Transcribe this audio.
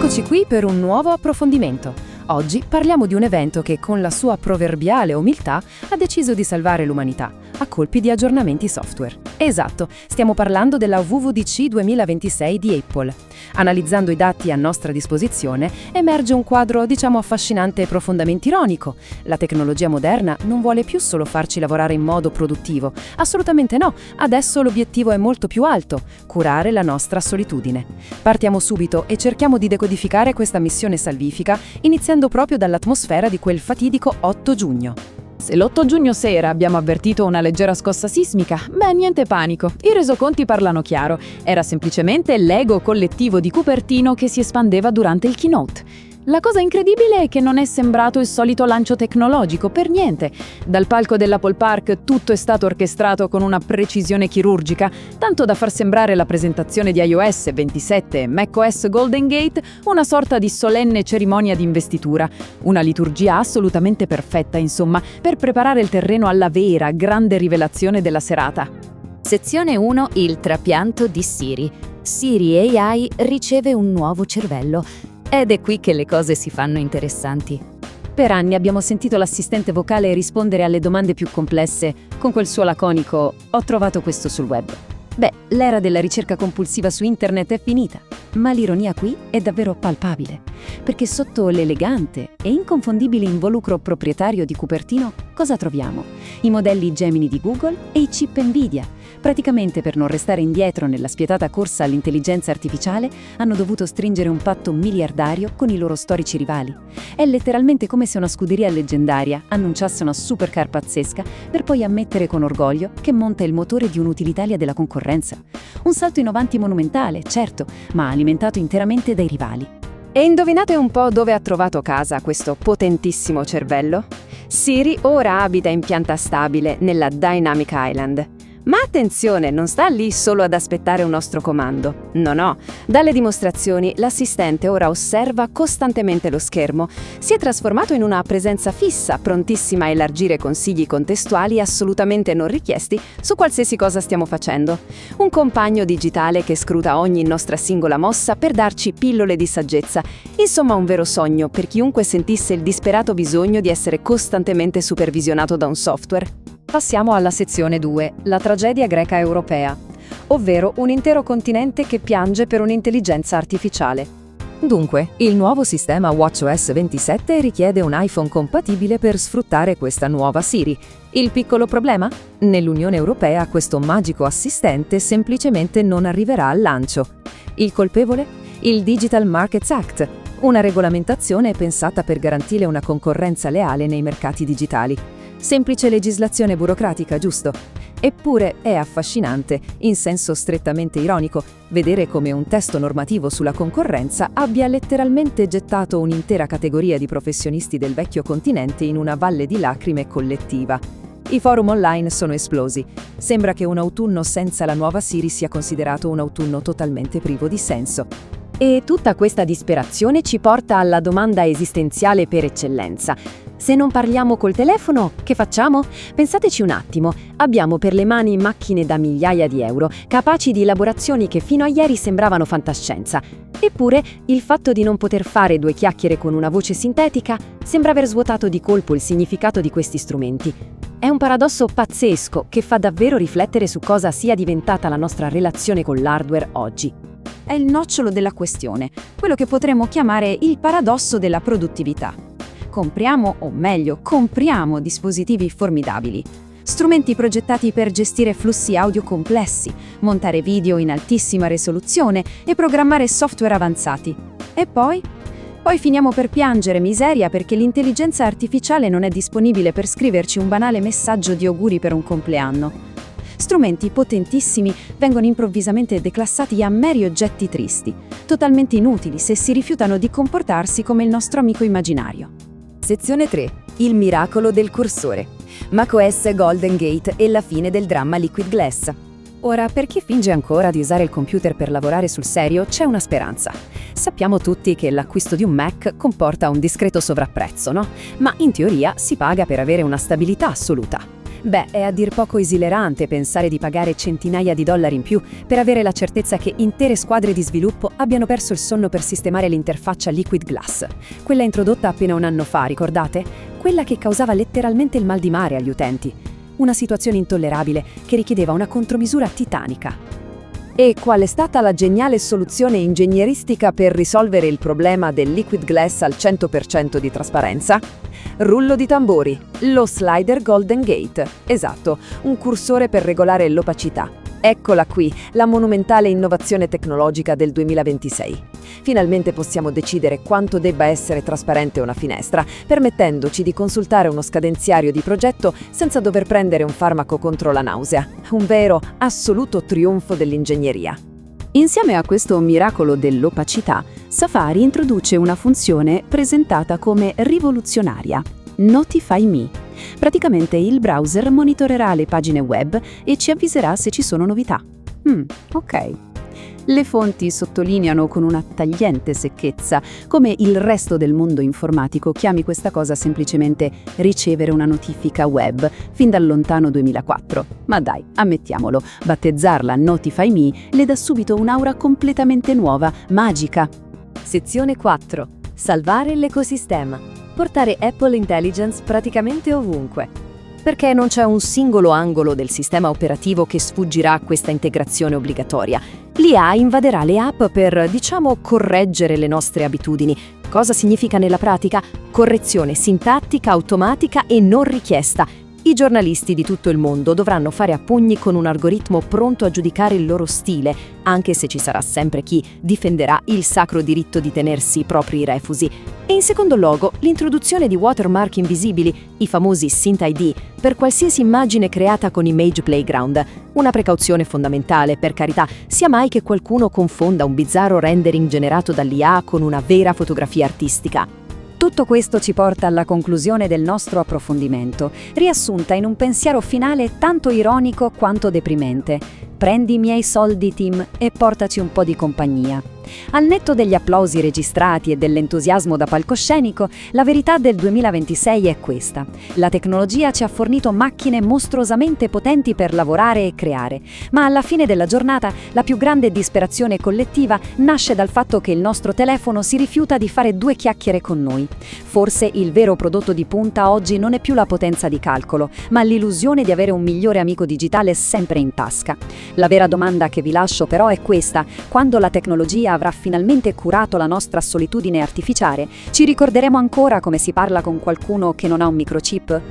Eccoci qui per un nuovo approfondimento. Oggi parliamo di un evento che, con la sua proverbiale umiltà, ha deciso di salvare l'umanità, a colpi di aggiornamenti software. Esatto, stiamo parlando della WWDC 2026 di Apple. Analizzando i dati a nostra disposizione, emerge un quadro, affascinante e profondamente ironico. La tecnologia moderna non vuole più solo farci lavorare in modo produttivo. Assolutamente no, adesso l'obiettivo è molto più alto: curare la nostra solitudine. Partiamo subito e cerchiamo di decodificare questa missione salvifica, iniziando proprio dall'atmosfera di quel fatidico 8 giugno. Se l'8 giugno sera abbiamo avvertito una leggera scossa sismica, niente panico, i resoconti parlano chiaro. Era semplicemente l'ego collettivo di Cupertino che si espandeva durante il keynote. La cosa incredibile è che non è sembrato il solito lancio tecnologico, per niente. Dal palco dell'Apple Park tutto è stato orchestrato con una precisione chirurgica, tanto da far sembrare la presentazione di iOS 27 e macOS Golden Gate una sorta di solenne cerimonia di investitura. Una liturgia assolutamente perfetta, insomma, per preparare il terreno alla vera, grande rivelazione della serata. Sezione 1. Il trapianto di Siri. Siri AI riceve un nuovo cervello. Ed è qui che le cose si fanno interessanti. Per anni abbiamo sentito l'assistente vocale rispondere alle domande più complesse con quel suo laconico «Ho trovato questo sul web». Beh, l'era della ricerca compulsiva su internet è finita, ma l'ironia qui è davvero palpabile, perché sotto l'elegante e inconfondibile involucro proprietario di Cupertino cosa troviamo? I modelli Gemini di Google e i chip Nvidia. Praticamente, per non restare indietro nella spietata corsa all'intelligenza artificiale, hanno dovuto stringere un patto miliardario con i loro storici rivali. È letteralmente come se una scuderia leggendaria annunciasse una supercar pazzesca per poi ammettere con orgoglio che monta il motore di un'utilitaria della concorrenza. Un salto in avanti monumentale, certo, ma alimentato interamente dai rivali. E indovinate un po' dove ha trovato casa questo potentissimo cervello? Siri ora abita in pianta stabile nella Dynamic Island. Ma attenzione, non sta lì solo ad aspettare un nostro comando. No. Dalle dimostrazioni, l'assistente ora osserva costantemente lo schermo. Si è trasformato in una presenza fissa, prontissima a elargire consigli contestuali assolutamente non richiesti su qualsiasi cosa stiamo facendo. Un compagno digitale che scruta ogni nostra singola mossa per darci pillole di saggezza. Insomma, un vero sogno per chiunque sentisse il disperato bisogno di essere costantemente supervisionato da un software. Passiamo alla sezione 2, la tragedia greca europea, ovvero un intero continente che piange per un'intelligenza artificiale. Dunque, il nuovo sistema watchOS 27 richiede un iPhone compatibile per sfruttare questa nuova Siri. Il piccolo problema? Nell'Unione Europea questo magico assistente semplicemente non arriverà al lancio. Il colpevole? Il Digital Markets Act, una regolamentazione pensata per garantire una concorrenza leale nei mercati digitali. Semplice legislazione burocratica, giusto? Eppure è affascinante, in senso strettamente ironico, vedere come un testo normativo sulla concorrenza abbia letteralmente gettato un'intera categoria di professionisti del vecchio continente in una valle di lacrime collettiva. I forum online sono esplosi. Sembra che un autunno senza la nuova Siri sia considerato un autunno totalmente privo di senso. E tutta questa disperazione ci porta alla domanda esistenziale per eccellenza. Se non parliamo col telefono, che facciamo? Pensateci un attimo, abbiamo per le mani macchine da migliaia di euro, capaci di elaborazioni che fino a ieri sembravano fantascienza. Eppure, il fatto di non poter fare due chiacchiere con una voce sintetica sembra aver svuotato di colpo il significato di questi strumenti. È un paradosso pazzesco che fa davvero riflettere su cosa sia diventata la nostra relazione con l'hardware oggi. È il nocciolo della questione, quello che potremmo chiamare il paradosso della produttività. Compriamo dispositivi formidabili, strumenti progettati per gestire flussi audio complessi, montare video in altissima risoluzione e programmare software avanzati. E poi finiamo per piangere miseria perché l'intelligenza artificiale non è disponibile per scriverci un banale messaggio di auguri per un compleanno. Strumenti potentissimi vengono improvvisamente declassati a meri oggetti tristi, totalmente inutili se si rifiutano di comportarsi come il nostro amico immaginario. Sezione 3. Il miracolo del cursore. macOS Golden Gate e la fine del dramma Liquid Glass. Ora, per chi finge ancora di usare il computer per lavorare sul serio, c'è una speranza. Sappiamo tutti che l'acquisto di un Mac comporta un discreto sovrapprezzo, no? Ma in teoria si paga per avere una stabilità assoluta. Beh, è a dir poco esilerante pensare di pagare centinaia di dollari in più per avere la certezza che intere squadre di sviluppo abbiano perso il sonno per sistemare l'interfaccia Liquid Glass, quella introdotta appena un anno fa, ricordate? Quella che causava letteralmente il mal di mare agli utenti. Una situazione intollerabile che richiedeva una contromisura titanica. E qual è stata la geniale soluzione ingegneristica per risolvere il problema del Liquid Glass al 100% di trasparenza? Rullo di tamburi, lo slider Golden Gate. Esatto, un cursore per regolare l'opacità. Eccola qui, la monumentale innovazione tecnologica del 2026. Finalmente possiamo decidere quanto debba essere trasparente una finestra, permettendoci di consultare uno scadenziario di progetto senza dover prendere un farmaco contro la nausea. Un vero, assoluto trionfo dell'ingegneria. Insieme a questo miracolo dell'opacità, Safari introduce una funzione presentata come rivoluzionaria, Notify Me. Praticamente il browser monitorerà le pagine web e ci avviserà se ci sono novità. Ok. Le fonti sottolineano con una tagliente secchezza come il resto del mondo informatico chiami questa cosa semplicemente ricevere una notifica web fin dal lontano 2004. Ma dai, ammettiamolo, battezzarla Notify Me le dà subito un'aura completamente nuova, magica. Sezione 4. Salvare l'ecosistema. Portare Apple Intelligence praticamente ovunque. Perché non c'è un singolo angolo del sistema operativo che sfuggirà a questa integrazione obbligatoria. L'IA invaderà le app per, correggere le nostre abitudini. Cosa significa nella pratica? Correzione sintattica automatica e non richiesta. I giornalisti di tutto il mondo dovranno fare a pugni con un algoritmo pronto a giudicare il loro stile, anche se ci sarà sempre chi difenderà il sacro diritto di tenersi i propri refusi. E in secondo luogo, l'introduzione di watermark invisibili, i famosi Synth ID, per qualsiasi immagine creata con Image Playground. Una precauzione fondamentale, per carità, sia mai che qualcuno confonda un bizzarro rendering generato dall'IA con una vera fotografia artistica. Tutto questo ci porta alla conclusione del nostro approfondimento, riassunta in un pensiero finale tanto ironico quanto deprimente. Prendi i miei soldi, Tim, e portaci un po' di compagnia. Al netto degli applausi registrati e dell'entusiasmo da palcoscenico, la verità del 2026 è questa. La tecnologia ci ha fornito macchine mostruosamente potenti per lavorare e creare, ma alla fine della giornata la più grande disperazione collettiva nasce dal fatto che il nostro telefono si rifiuta di fare due chiacchiere con noi. Forse il vero prodotto di punta oggi non è più la potenza di calcolo, ma l'illusione di avere un migliore amico digitale sempre in tasca. La vera domanda che vi lascio però è questa: quando la tecnologia avrà finalmente curato la nostra solitudine artificiale, ci ricorderemo ancora come si parla con qualcuno che non ha un microchip?